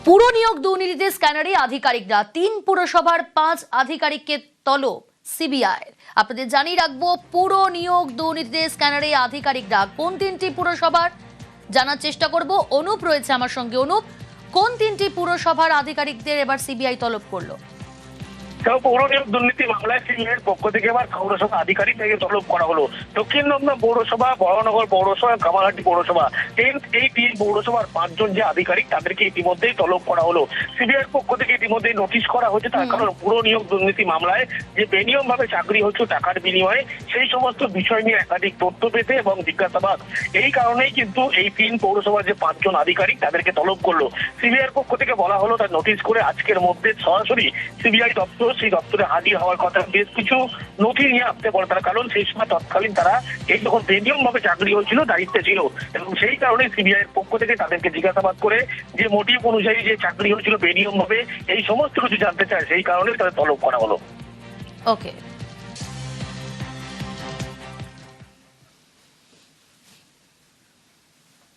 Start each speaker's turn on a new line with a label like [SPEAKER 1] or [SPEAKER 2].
[SPEAKER 1] পুর নিয়োগ দুর্নীতিতে স্ক্যানারে আধিকারিকরা 3 পুরসভার 5 আধিকারিককে তলব সিবিআই। আপনাদের জানিয়ে রাখবো, পুর নিয়োগ দুর্নীতিতে স্ক্যানারে আধিকারিকরা কোন 3টি পুরসভার জানার চেষ্টা করব। অনুপ রয়েছে আমার সঙ্গে। অনুপ, কোন 3টি পুরসভার আধিকারিকদের এবার সিবিআই তলব করলো?
[SPEAKER 2] পৌর নিয়োগ দুর্নীতি মামলায় সিবিআইয়ের পক্ষ থেকে এবার পৌরসভা আধিকারিক থেকে তলব করা হলো। দক্ষিণ দমদম পৌরসভা, বড়নগর পৌরসভা, কামারহাটি পৌরসভা, এই 3 পৌরসভার 5 জন যে আধিকারিক তাদেরকে ইতিমধ্যেই তলব করা হলো। সিবিআইয়ের পক্ষ থেকে ইতিমধ্যেই নোটিশ করা হয়েছে, তার কারণ পুর নিয়োগ দুর্নীতি মামলায় যে বেনিয়ম ভাবে চাকরি হচ্ছে টাকার বিনিময়ে, সেই সমস্ত বিষয় নিয়ে একাধিক তথ্য পেতে এবং জিজ্ঞাসাবাদ, এই কারণেই কিন্তু এই 3 পৌরসভার যে 5 জন আধিকারিক তাদেরকে তলব করলো। সিবিআইয়ের পক্ষ থেকে বলা হলো তার নোটিশ করে আজকের মধ্যে সরাসরি সিবিআই দপ্তর সেই দপ্তরে হাজির হওয়ার কথা, বেশ কিছু নথি নিয়ে আসতে বলে। তার কারণ সেই সময় তৎকালীন তারা এই যখন বেনিয়ম ভাবে চাকরি হয়েছিল দায়িত্বে ছিল, এবং সেই কারণে সিবিআই এর পক্ষ থেকে তাদেরকে জিজ্ঞাসাবাদ করে যে মোটিভ অনুযায়ী যে চাকরি হয়েছিল বেনিয়ম ভাবে, এই সমস্ত কিছু জানতে চায়, সেই কারণে তাদের তলব করা হলো।
[SPEAKER 1] ওকে।